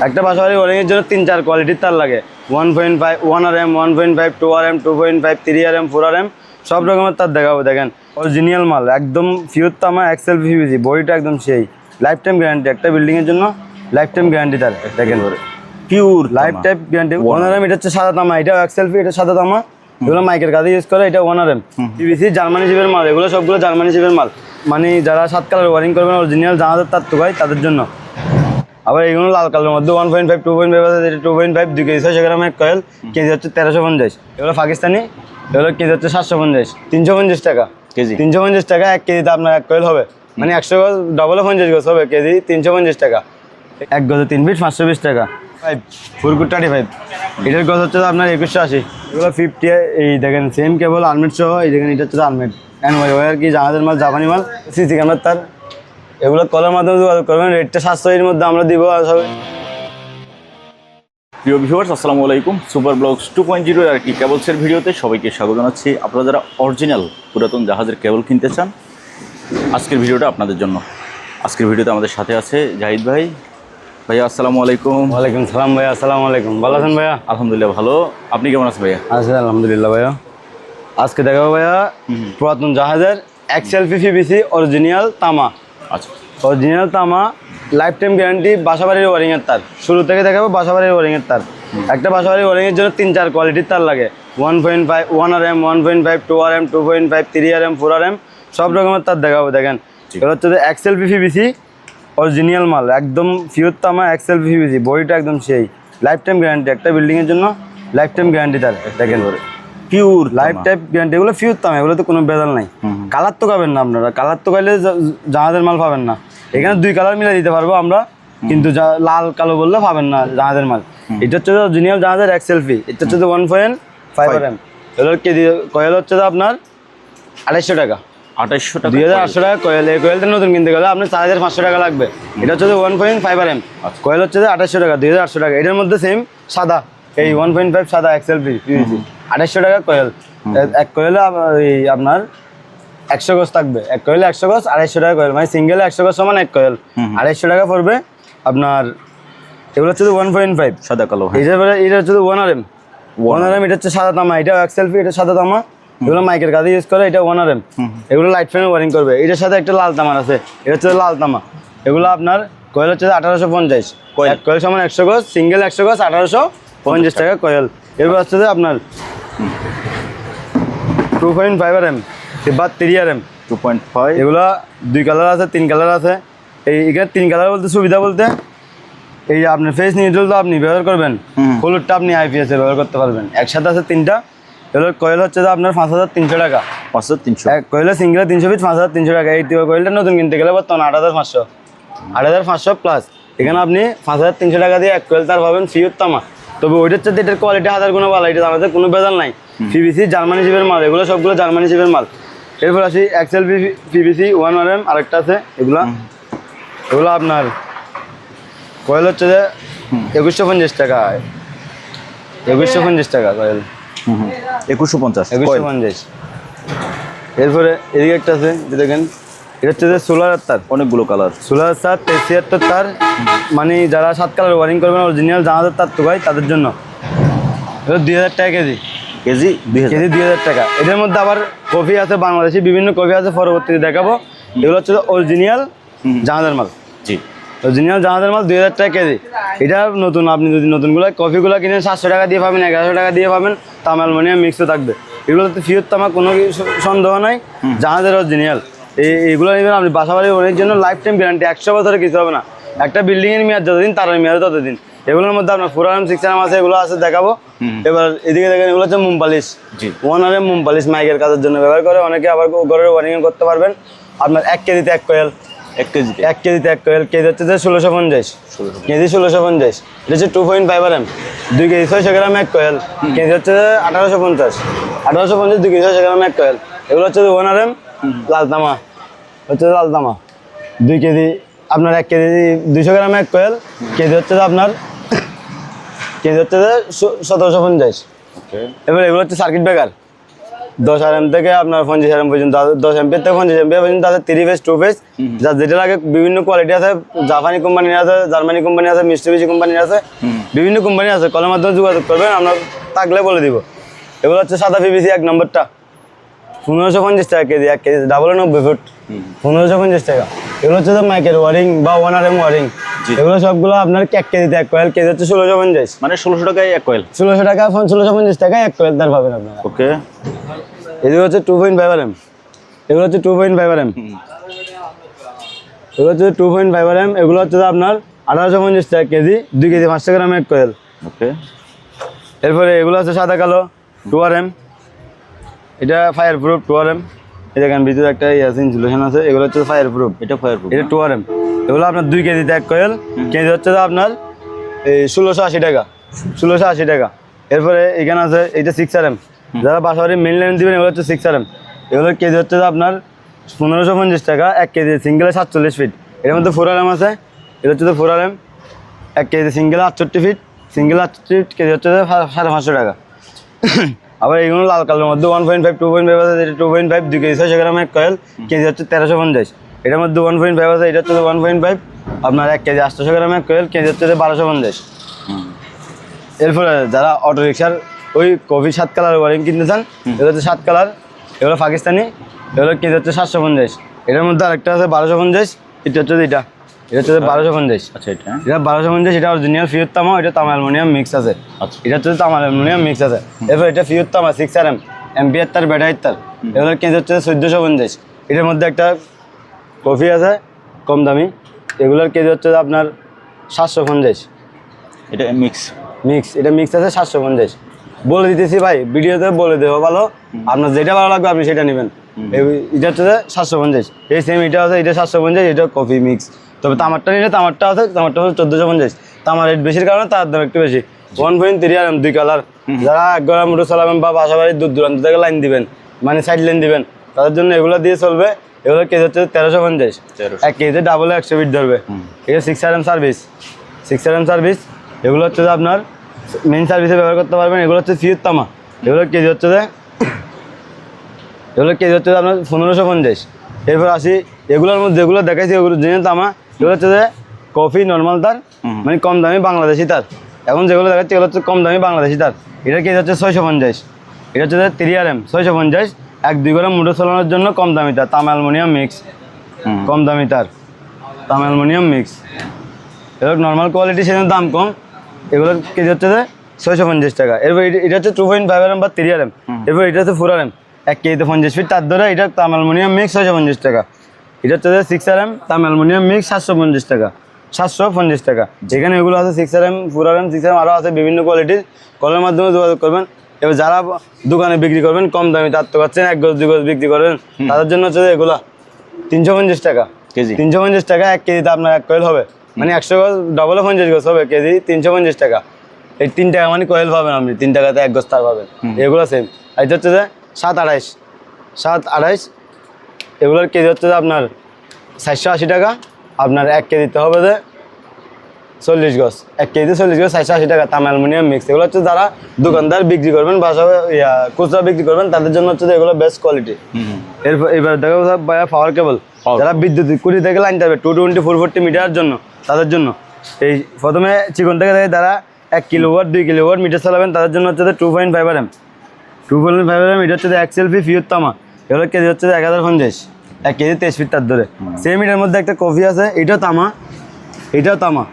একটা বাসাবাড়ি ওয়ারিংয়ের জন্য 3-4 কোয়ালিটির তার লাগে। 1.5 1RM, 1.5 2RM, 2.5 3RM, 4RM সব রকমের তার দেখাবো। দেখেন অরিজিনাল মাল, একদম পিওর তামা, এক্সেল পিভিসি, বডিটা একদম সেই লাইফ টাইম গ্যারান্টি। একটা বিল্ডিংয়ের জন্য লাইফ টাইম গ্যারান্টি তার। দেখেন pure life time guarantee. 1RM এটা হচ্ছে সাদা তামা, এটাও এক্সেল পি, এটা সাদা তামা। এগুলো মাইকের কাজে ইউজ করে। এটা 1RM পিভিসি, জার্মানি শিপের মাল। এগুলো সবগুলো জার্মানি শিপের মাল। মানে যারা 7 কালার ওয়ারিং করবেন অরিজিনাল জাহাজের তার তো ভাই, তাদের জন্য। আবার এইগুলো লাল কালারের মধ্যে 1.5 2.5 আছে, যেটা 2.5 2 কেজি 600 গ্রামের কয়েল, কেজি হচ্ছে 1350। এগুলো পাকিস্তানি, এগুলো কেজি হচ্ছে 750, 350 টাকা কেজি। 350 টাকা 1 কেজিতে আপনার 1 কয়েল হবে। মানে 100 গজ ডবল 50 গজ হবে, কেজি 350 টাকা। 1 গজে 3 ফিট 520 টাকা। 5 ফুরকুট 35, এটার গজ হচ্ছে আপনার 2180। এগুলো 50। এই দেখেন সেম কেবল আর্মেট সহ। এই দেখেন এটা হচ্ছে আর্মেট আর কি, জাহাজের মাল, জাপানি মাল, সিসি ক্যামেরার তার। এগুলো কলের মাধ্যমে যোগাযোগ করবেন, রেটটা 700 মধ্যে আমরা দিব। প্রিয় ভিউয়ার্স, আসসালামু আলাইকুম। সুপার ব্লগস 2.0 আর কি কেবলসের ভিডিওতে সবাইকে স্বাগত জানাচ্ছি। আপনারা যারা অরিজিনাল পুরাতন জাহাজের কেবল কিনতে চান, আজকের ভিডিওটা আপনাদের জন্য। আজকের ভিডিওতে আমাদের সাথে আছে জাহিদ ভাই। ভাইয়া আসসালামু আলাইকুম। ওয়ালাইকুম সালাম ভাইয়া, আসসালামু আলাইকুম। ভালো আছেন ভাইয়া? আলহামদুলিল্লাহ ভালো। আপনি কেমন আছেন ভাইয়া? আছি আলহামদুলিল্লাহ ভাইয়া। আজকে দেখাবো ভাইয়া পুরাতন জাহাজের এক্সএলপি পিভিসি অরিজিনাল তামা। আচ্ছা, অরিজিনাল তামা, লাইফ টাইম গ্যারান্টি, বাসাবাড়ির ওয়ারিংয়ের তার। শুরু থেকে দেখাবো বাসাবাড়ির ওয়ারিংয়ের তার। একটা বাসাবাড়ির ওয়ারিংয়ের জন্য 3-4 কোয়ালিটির তার লাগে। 1.5 1RM, 1.5 2RM, 2.5 3RM, 4RM সব রকমের তার দেখাবো। দেখেন এগুলো হচ্ছে এক্সএলপি পিভিসি অরিজিনাল মাল, একদম পিওর তামা, এক্সএলপি পিভিসি, বডিটা একদম সেই লাইফ টাইম গ্যারান্টি। একটা বিল্ডিংয়ের জন্য লাইফ টাইম গ্যারান্টি তার। দেখেন পিওর লাইফ টাইম গ্যারান্টি। এগুলো পিওর তামা, এগুলো তো কোনো বেদাল নাই। কালার তো পাবেন না আপনারা, কালার তো পাইলে জাহাজের মাল পাবেন না। এখানে 2 কালার মিলে দিতে পারবো আমরা, কিন্তু লাল কালো বললে পাবেন না জাহাজের মাল। এটা হচ্ছে অরিজিনাল জাহাজের এক্সএলপি। এটা হচ্ছে 1.5RM। এগুলোর কেজি কয়েল হচ্ছে আপনার 2800 টাকা। 2800 টাকা, 2800 টাকা কয়েল। এই কয়েলটা নতুন কিনতে গেলে আপনার 4500 টাকা লাগবে। এটা হচ্ছে 1.5RM কয়েল, হচ্ছে 2800 টাকা, 2800 টাকা। এটার মধ্যে সেম সাদা, এই 1.5 সাদা এক্সএলপি পিভিসি, 2800 টাকা কয়েল। এক কয়েলে এই আপনার 100 গজ থাকবে। এক কয়েলে 100 গজ, 2800 টাকা কয়েল। মানে সিঙ্গেলে 100 গজ সমান 1 কয়েল, 2800 টাকা পড়বে আপনার। এগুলো হচ্ছে 1.5 সাদা কালো। এটা হচ্ছে 1RM। 1RM এটা হচ্ছে সাদা তামা, এটা এক্সএলপি, এটা সাদা তামা। এগুলো মাইকের কাজে ইউজ করে। এটা 1RM। এগুলো লাইট ফ্যানে ওয়ারিং করবে। এটার সাথে একটা লাল তামার আছে, এটা হচ্ছে লাল তামা। এগুলো আপনার কয়েল হচ্ছে 1850। কয়েল সমান 100 গজ, সিঙ্গেল 100 গজ, 1850 টাকা কয়েল। এরপর হচ্ছে আপনার 2.5RM বা 3RM। 2.5 এগুলো 2 কালার আছে, 3 কালার আছে। এখানে 3 কালার বলতে সুবিধা বলতে, এই যে আপনার ফেস নিউট্রাল তো আপনি ব্যবহার করবেন, হলুদটা আপনি আইপিএস এ ব্যবহার করতে পারবেন। একসাথে আছে 3টা। এগুলোর কয়েল হচ্ছে আপনার 5300 টাকা। 5300 এক কয়েলে সিঙ্গেলে 300 ফিট, 5300 টাকা। এই কয়েলটা নতুন কিনতে গেলে বর্তমানে 8500, 8500 প্লাস। এখানে আপনি 5300 টাকা দিয়ে 1 কয়েল তার পাবেন পিওর তামা। তবে ওইটার চাইতে এটার কোয়ালিটি 1000 গুণ ভালো। এটা আমাদের কোনো ভেজাল নাই। পিভিসি জার্মানি শিপের মাল, এগুলো সবগুলো জার্মানি শিপের মাল। এরপর আসি এক্সএলপি পিভিসি 1RM আরেকটা আছে। এগুলো আপনার কয়েল হচ্ছে 2150 টাকা। 2150 টাকা কয়েল। 2150। এরপরে এদিকে একটা আছে, দেখেন এটা হচ্ছে সোলার তার। অনেকগুলো কালার সোলার তার, 73 তার। মানে যারা 7 কালার ওয়ারিং করবেন অরিজিনাল জাহাজের তার তো ভাই, তাদের জন্য। এটা 2000 টাকা কেজি। কেজি 2000 টাকা। এটার মধ্যে আবার কফি আছে, বাংলাদেশি বিভিন্ন কফি আছে, পরবর্তীতে দেখাবো। এগুলো হচ্ছে অরিজিনাল জাহাজের মাল। জি, অরিজিনাল জাহাজের মাল 2000 টাকা কেজি। এটা নতুন, আপনি যদি নতুনগুলো কফিগুলো কিনেন 700 টাকা দিয়ে পাবেন, 1100 টাকা দিয়ে পাবেন। তামা অ্যালুমিনিয়াম মিক্সও থাকবে। এগুলোতে ফিওর তামা, কোনো সন্দেহ নাই, জাহাজের অরিজিনাল। এইগুলো নেবেন আপনি বাসাবাড়ির ওয়ারিংয়ের জন্য, লাইফ টাইম গ্যারান্টি, 100 বছরে কিছু হবে না। একটা বিল্ডিংয়ের মেয়াদ যতদিন, তার মেয়াদ ততদিন। এগুলোর মধ্যে আপনার 4RM 6RM আছে, এগুলো আছে দেখাবো। এবার এদিকে দেখেন, এগুলো হচ্ছে মোমপালিশ। 1RM মোমপালিশ মাইকের কাজের জন্য ব্যবহার করে অনেকে, আবার ঘরের ওয়ারিং করতে পারবেন। আপনার 1 কেজিতে 1 কয়েল। 1 কেজিতে 1 কয়েল। কেজি হচ্ছে 1650, কেজি 1650। এটা হচ্ছে 2.5RM, 2 কেজি 600 গ্রাম 1 কয়েল। কেজি হচ্ছে 1850, 2 কেজি 600 গ্রাম 1 কয়েল। এগুলো হচ্ছে 1RM লাল তামা, হচ্ছে লাল তামা। 2 কেজি আপনার 1 কেজি 200 গ্রাম 1 কয়েল। কেজি হচ্ছে আপনার 1750। এবার এগুলো হচ্ছে সার্কিট ব্রেকার। 10 RM থেকে আপনার 50 RM পর্যন্ত, 10 MP থেকে 50 MP পর্যন্ত আছে, 3 ফেজ 2 ফেজ, যার যেটা লাগে বিভিন্ন কোয়ালিটি আছে, জাপানি কোম্পানির আছে, জার্মানি কোম্পানি আছে, মিস্টুবিশি কোম্পানির আছে, বিভিন্ন কোম্পানি আছে। কলের মাধ্যমে যোগাযোগ করবেন, আমরা থাকলে বলে দিব। এগুলো হচ্ছে সাদা পিভিসি 1 নম্বরটা 1550 টাকা কেজি, 1 কেজি 90 ফুট 1550 টাকা। এগুলো হচ্ছে তো মাইকের ওয়ারিং বা 1 RM ওয়ারিং, এগুলো সবগুলো আপনার 1 কেজিতে 1 কয়েল, কেজি হচ্ছে 1650, মানে 1600 টাকায় 1 কয়েল, 1600 টাকা 1650 টাকায় 1 কয়েল তার পাবেন আপনারা। ওকে। এগুলো হচ্ছে 2.5 RM, এগুলো হচ্ছে 2.5 RM, এগুলো হচ্ছে 2.5 RM, এগুলো হচ্ছে আপনার 1850 টাকা কেজি, 2 কেজি 500 গ্রাম 1 কয়েল। ওকে। এরপরে এগুলো আছে সাদা কালো 2 RM, এটা ফায়ার প্রুফ 2 RM, এই দেখেন ভিতরে একটা ইনসুলেশন আছে, এগুলো হচ্ছে ফায়ার প্রুফ, এটা ফায়ার প্রুফ, এটা 2 RM। এগুলো আপনার 2 কেজিতে 1 কয়েল, কেজি হচ্ছে আপনার এই 1680 টাকা, 1680 টাকা। এরপরে এখানে আছে এইটা 6 RM, যারা বাসাবাড়ি মেন লাইন দিবেন এগুলো হচ্ছে 6 RM, এগুলোর কেজি হচ্ছে আপনার 1550 টাকা, 1 কেজি সিঙ্গেলে 47 ফিট। এর মধ্যে 4 RM আছে, এটা হচ্ছে 4 RM, 1 কেজি সিঙ্গেলে 68 ফিট, সিঙ্গেল 68 ফিট, কেজি হচ্ছে 550 টাকা। আবার এইগুলো লাল কালোর মধ্যে 1.5 2.5 আছে, এটা 2.5, 2 কেজি 600 গ্রাম 1 কয়েল, কেজি হচ্ছে 1350। এটার মধ্যে 1.5 আছে, এটা হচ্ছে 1.5 আপনার 1 কেজি 800 গ্রাম 1 কয়েল, কেজি হচ্ছে 1250। এরপরে যারা অটো রিক্সার ওই কফি 7 কালার ওয়ারিং কিনতে চান, এগুলো হচ্ছে 7 কালার, এগুলো পাকিস্তানি, এগুলো কেজি হচ্ছে 750। এটার মধ্যে আরেকটা আছে 1250, এটা হচ্ছে এটা হচ্ছে 1250। আচ্ছা, এটা 1250, এটা অরিজিনাল ফিউর তামা, এটা তামা অ্যালুমিনিয়াম মিক্স আছে। আচ্ছা, এটা হচ্ছে তামা অ্যালুমিনিয়াম মিক্স আছে। এরপর এটা ফিউর তামা 6 RM, এমপিআর তার ব্যাটারি তার, এগুলোর কেজি হচ্ছে 1450। এটার মধ্যে একটা কফি আছে কম দামি, এগুলোর কেজি হচ্ছে আপনার 750। এটা মিক্স, এটা মিক্স আছে 750। বলে দিতেছি ভাই, ভিডিওতে বলে দেবো ভালো, আপনার যেটা ভালো লাগবে আপনি সেটা নেবেন। এটা হচ্ছে 750, এই সেম এটা আছে, এটা 750, এটা কফি মিক্স। তবে তামারটা নিলে তামারটা আছে, তামারটা হচ্ছে 1450। তামার রেট বেশির কারণে তার দাম একটু বেশি। 1.3 RM 2 কালার, যারা 1 গ্রাম মোটর চালাবেন বা বাসাবাড়ির দূর দূরান্ত থেকে লাইন দিবেন, মানে সাইড লাইন দিবেন, তাদের জন্য এগুলো দিয়ে চলবে। এগুলো কেজি হচ্ছে 1350, 1 কেজিতে ডাবলে 100 ফিট ধরবে। এটা 6 RM সার্ভিস, 6 RM সার্ভিস। এগুলো হচ্ছে আপনার মেন সার্ভিসে ব্যবহার করতে পারবেন। এগুলো হচ্ছে ফিউর তামা, এগুলোর কেজি হচ্ছে আপনার 1550। এরপর আসি এগুলোর মধ্যে যেগুলো দেখাইছি, এগুলো জেনে তামা, এগুলো হচ্ছে কফি নর্মাল তার, মানে কম দামি বাংলাদেশি তার। এখন যেগুলো দেখাচ্ছি এগুলো হচ্ছে কম দামি বাংলাদেশি তার, এটার কেজি হচ্ছে 650। এটা হচ্ছে 3 RM 650, 1-2 গ্রাম মোটর চালানোর জন্য কম দামি তার, তামা অ্যালুমিনিয়াম মিক্স, কম দামি তার, তামা অ্যালুমিনিয়াম মিক্স। এগুলো নর্মাল কোয়ালিটি, সেজন্য দাম কম। এগুলোর কেজি হচ্ছে 650 টাকা। এরপর এটা হচ্ছে 2.5 RM বা 3 RM। এরপর এটা হচ্ছে 4 RM, 1 কেজিতে 50 ফিট তার ধরে, এটা তাম অ্যালুমিনিয়াম মিক্স 650 টাকা। এটা হচ্ছে 6 RM তাম অ্যালুমিনিয়াম মিক্স 750 টাকা, 750 টাকা। যেখানে এগুলো আছে 6 RM 4 RM 6 RM আরও আছে বিভিন্ন কোয়ালিটির, কলের মাধ্যমে যোগাযোগ করবেন। এবার যারা দোকানে বিক্রি করবেন কম দামে, তার তো পাচ্ছেন 1 গজ 2 গজ বিক্রি করবেন, তাদের জন্য হচ্ছে এগুলো 350 টাকা কেজি, 350 টাকা। 1 কেজিতে আপনার 1 কয়েল হবে, মানে 100 গজ ডবলে 50 গজ হবে, কেজি 350 টাকা। এই 3 টাকা মানে কয়েল পাবেন আপনি, 3 টাকাতে 1 গজ তার পাবেন। এগুলো সেম। আর এটা হচ্ছে 7-28, এগুলোর কেজি হচ্ছে আপনার 480 টাকা। আপনার 1 কেজিতে হবে 40 গজ, 1 কেজিতে 40 গজ 480 টাকা, তাম অ্যালুমিনিয়াম মিক্স। এগুলো হচ্ছে যারা দোকানদার বিক্রি করবেন, বাসা খুচরা বিক্রি করবেন, তাদের জন্য হচ্ছে এগুলো বেস্ট কোয়ালিটি। এবার দেখো ভাইয়া পাওয়ার কেবল, যারা বিদ্যুৎ কুড়ি থেকে লাইন যাবে 220 440 মিটারের জন্য, তাদের জন্য এই প্রথমে চিকন থেকে যারা 1 কিলোওয়াট 2 কিলোওয়াট মিটার চালাবেন, তাদের জন্য হচ্ছে 2.5 RM 2.5 RM। এটা হচ্ছে XLP ফিউর তামা, এগুলো কেজি হচ্ছে 1050, 1 কেজি 23 ফিট তার ধরে। সেম এটার মধ্যে একটা কফি আছে, এটাও তামা,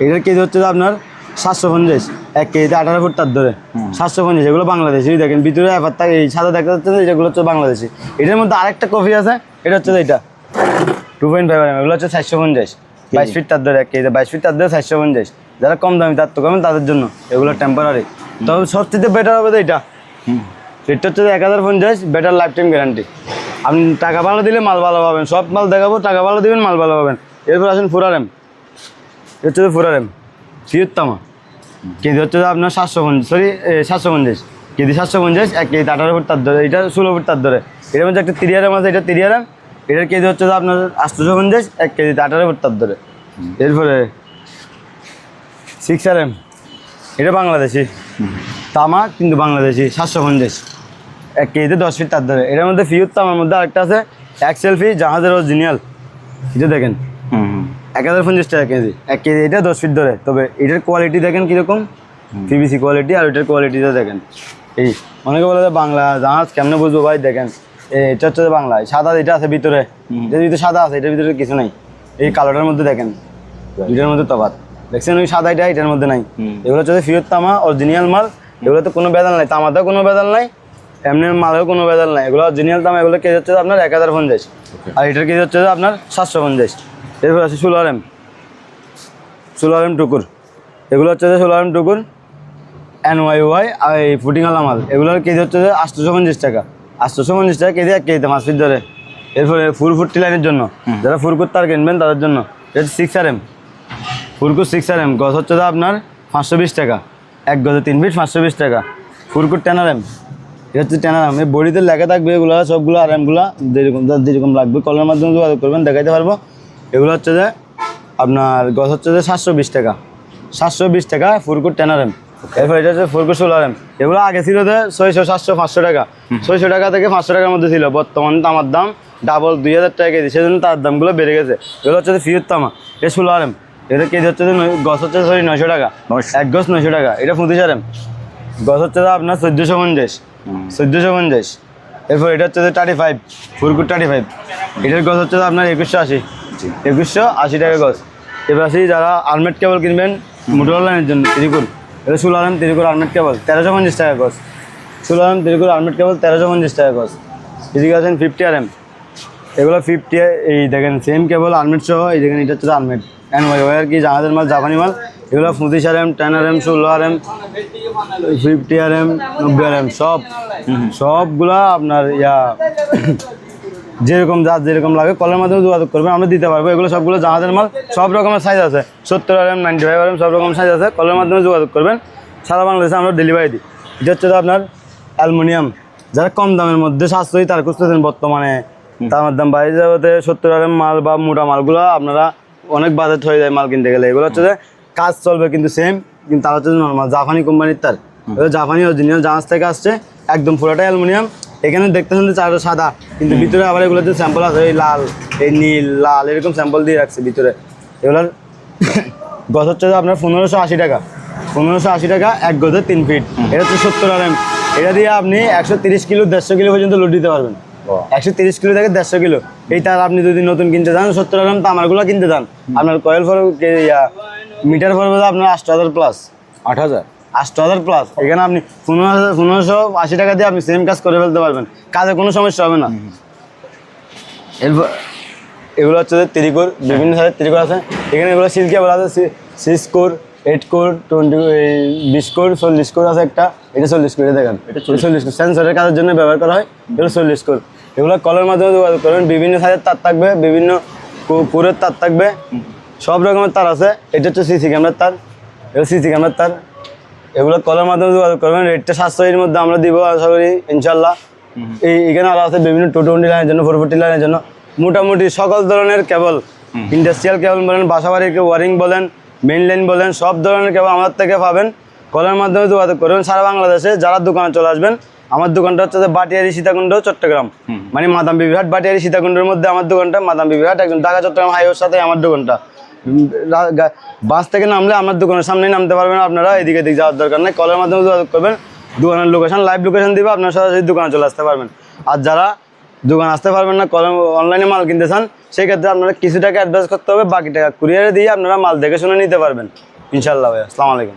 এটার কেজি হচ্ছে আপনার 750, 1 কেজিতে 18 ফুট তার ধরে, 750। এগুলো বাংলাদেশি, দেখেন ভিতরে এই সাদা দেখা যাচ্ছে, যেগুলো হচ্ছে বাংলাদেশি। এটার মধ্যে আরেকটা কফি আছে, এটা হচ্ছে এটা 2.5 RM, এগুলো হচ্ছে 450, 22 ফিট তার ধরে, 1 কেজিতে 22 ফিট তার ধরে 450। যারা কম দামি তার তো কমেন, তাদের জন্য এগুলো টেম্পোরারি। তবে সবচেয়ে বেটার হবে এটা, রেটটা হচ্ছে 1050, বেটার লাইফ টাইম গ্যারান্টি। আপনি টাকা ভালো দিলে মাল ভালো পাবেন, সব মাল দেখাবো, টাকা ভালো দিবেন মাল ভালো পাবেন। এরপর আসেন 4 RM, এটা হচ্ছে 4 RM ফিউর তামা, কেজি হচ্ছে আপনার 750, কেজি 750, 1 কেজিতে 18 ফুট তার ধরে, এটা 16 ফুট তার ধরে। এর মধ্যে একটা 3 RM আছে, এটা 3 RM, এটার কেজি হচ্ছে আপনার 850, 1 কেজিতে 18 ফুট তার ধরে। এরপরে 6 RM, এটা বাংলাদেশি তামা, কিন্তু বাংলাদেশি 750, 1 কেজিতে 10 ফিট তার ধরে। এটার মধ্যে ফিউর তামার মধ্যে আরেকটা আছে এক্সেলফি জাহাজের অরিজিনাল, এটা দেখেন 1050 টাকা কেজি 1 কেজি, এটা 10 ফিট ধরে। তবে এটার কোয়ালিটি দেখেন কীরকম, পিভিসি কোয়ালিটি, আর এটার কোয়ালিটিটা দেখেন। এই অনেকে বলে যে বাংলা জাহাজ কেমনে বুঝবো ভাই, দেখেন এটা হচ্ছে বাংলায় সাদা, এটা আছে ভিতরে, এটার ভিতরে সাদা আছে, এটার ভিতরে কিছু নাই। এই কালোটার মধ্যে দেখেন দুইটার মধ্যে তফাৎ দেখছেন, ওই সাদা এটা এটার মধ্যে নাই। এগুলো হচ্ছে ফিউর তামা অরিজিনাল মাল, এগুলো তো কোনো বেদাল নাই, তামাতেও কোনো বেদাল নাই, এমনি মালেও কোনো বেদাল নাই। এগুলো অরিজিনাল তামা, এগুলো কেজি হচ্ছে আপনার 1050, আর এটার কেজি হচ্ছে আপনার 750। এরপর আছে 16 এম টুকুর, এগুলো হচ্ছে 16 এম টুকুর NYY আর এই ফুটিংওয়ালা মাল, এগুলোর কেজি হচ্ছে 850 টাকা, 850 টাকা কেজি 1 কেজিতে 5 ফিট ধরে। এরপরে ফুরফুট্টি লাইনের জন্য যারা ফুরকুট তার কিনবেন তাদের জন্য এটা 6RM ফুরকুট 6RM, গজ হচ্ছে আপনার 520 টাকা, 1 গজে 3 ফিট 520 টাকা। ফুরকুট 10RM, এটা হচ্ছে 10RM, এই বডিতে লেখা থাকবে এগুলো সবগুলো RMগুলো যেরকম লাগবে কলের মাধ্যমে যোগাযোগ করবেন, দেখাইতে পারবো। এগুলো হচ্ছে যে আপনার গজ হচ্ছে যে 720 টাকা, 720 টাকা ফুরকুট 10RM। এরপর এটা হচ্ছে ফুরকুট 16RM, এগুলো আগে ছিল যে 600, 700, 500 টাকা, 600 টাকা থেকে 500 টাকার মধ্যে ছিল। বর্তমানে তামার দাম ডাবল 2000 টাকা কেজি, সেজন্য তার দামগুলো বেড়ে গেছে। এগুলো হচ্ছে যে ফিউর তামা, এটা 16RM, এটা কেজি হচ্ছে যে গজ হচ্ছে 900 টাকা, 1 গজ 900 টাকা। এটা 25RM, গজ হচ্ছে যে আপনার 1450। এরপর এটা হচ্ছে যে 35 ফুরকুট 35, এটার গজ হচ্ছে যে আপনার 2180 টাকা গজ। এবার আসি যারা আর্মেট কেবল কিনবেন মোটর লাইনের জন্য, ত্রিকুর, এটা 16RM ত্রিকুর আর্মেট কেবল 1350 টাকা গজ, 16RM ত্রিকুর আর্মেট কেবল 1350 টাকা গজ। এদিকে আছেন 50RM, এগুলো 50, এই দেখেন সেম কেবল আর্মেট সহ, এই দেখেন এটা হচ্ছে আর্মেট NYY আর কি, জাহাজের মাল, জাপানি মাল। এগুলো 25RM, 10RM, 16RM, 50RM, 90RM, সবগুলা আপনার যেরকম যেরকম লাগে কলের মাধ্যমে যোগাযোগ করবেন, আমরা দিতে পারবো। এগুলো সবগুলো জাহাজের মাল, সব রকমের সাইজ আছে, 70RM, 95RM, সব রকম সাইজ আছে। কলের মাধ্যমে যোগাযোগ করবেন, সারা বাংলাদেশে আমরা ডেলিভারি দিই। এটা হচ্ছে আপনার অ্যালুমিনিয়াম, যারা কম দামের মধ্যে সাশ্রয়ী তার খুঁজতেছেন, বর্তমানে তার দাম বাইরে যাবে 70RM মাল বা মোটা মালগুলো আপনারা অনেক বাজেট হয়ে যায় মাল কিনতে গেলে। এগুলো হচ্ছে যে কাজ চলবে কিন্তু সেম, কিন্তু তার হচ্ছে নর্মাল জাপানি কোম্পানির তার, জাপানি অরিজিনাল জাহাজ থেকে আসছে, একদম পুরোটাই অ্যালুমিনিয়াম। এখানে দেখতেছেন যে চারটা সাদা, কিন্তু ভিতরে আবার এগুলোতে স্যাম্পল আছে, এই লাল, এই নীল, লাল, এরকম স্যাম্পল দিয়ে রাখছে ভিতরে। এগুলোর গজ হচ্ছে যে আপনার 1580 টাকা, 1580 টাকা 1 গজে 3 ফিট। এটা হচ্ছে 70RM, এটা দিয়ে আপনি 130 কিলো 150 কিলো পর্যন্ত লোড দিতে পারবেন, 130 কিলো থেকে 150 কিলো। এই তার আপনি যদি নতুন কিনতে চান 70RM তামারগুলো কিনতে চান, আপনার কয়েল মিটার পড়বে আপনার 8000 প্লাস, 8000 প্লাস। এখানে আপনি 1580 টাকা দিয়ে আপনি সেম কাজ করে ফেলতে পারবেন, কাজে কোনো সমস্যা হবে না। এরপর এগুলো হচ্ছে যে ত্রিকোর, বিভিন্ন সাইজের ত্রিকোর আছে এখানে। এগুলো সিল্কি কেবল আছে 6 কোর, 8 কোর, 20 কোর, 40 কোর আছে একটা, এটা 40 কোর, দেখেন এটা 40 কোর, সেন্সরের কাজের জন্য ব্যবহার করা হয়। এগুলো 40 কোর, এগুলো কলের মাধ্যমে যোগাযোগ করবেন। বিভিন্ন সাইজের তার থাকবে, বিভিন্ন কোরের তার থাকবে, সব রকমের তার আছে। এটা হচ্ছে সিসি ক্যামেরার তার, এগুলো সিসি ক্যামেরার তার। এগুলো কলের মাধ্যমে যোগাযোগ করবেন, রেটটা 700 মধ্যে আমরা দিব আশা করি ইনশাল্লাহ। এখানে আরও আছে বিভিন্ন 220 লাইনের জন্য, 440 লাইনের জন্য, মোটামুটি সকল ধরনের কেবল, ইন্ডাস্ট্রিয়াল কেবল বলেন, বাসাবাড়ির ওয়ারিং বলেন, মেইন লাইন বলেন, সব ধরনের কেবল আমার থেকে পাবেন। কলের মাধ্যমে যোগাযোগ করবেন সারা বাংলাদেশে। যারা দোকানে চলে আসবেন, আমার দোকানটা হচ্ছে যে বাটিয়ারি, সীতাকুণ্ড, চট্টগ্রাম, মানে মাদাম বিবিরহাট বাটিয়ারি সীতাকুণ্ডের মধ্যে আমার দোকানটা, মাদাম বিবিরহাট একদম ঢাকা চট্টগ্রাম হাইওয়ের সাথে আমার দোকানটা। বাস থেকে নামলে আমার দোকানের সামনেই নামতে পারবেন আপনারা, এদিকে যাওয়ার দরকার নেই। কলের মাধ্যমে যোগাযোগ করবেন, দোকানের লোকেশন, লাইভ লোকেশন দিবে, আপনার সরাসরি দোকানে চলে আসতে পারবেন। আর যারা দোকান আসতে পারবেন না, কলম অনলাইনে মাল কিনতে চান, সেক্ষেত্রে আপনারা কিছু টাকা অ্যাডভান্স করতে হবে, বাকি টাকা কুরিয়ারে দিয়ে আপনারা মাল দেখে শুনে নিতে পারবেন ইনশাল্লাহ ভাই। আসসালামু আলাইকুম।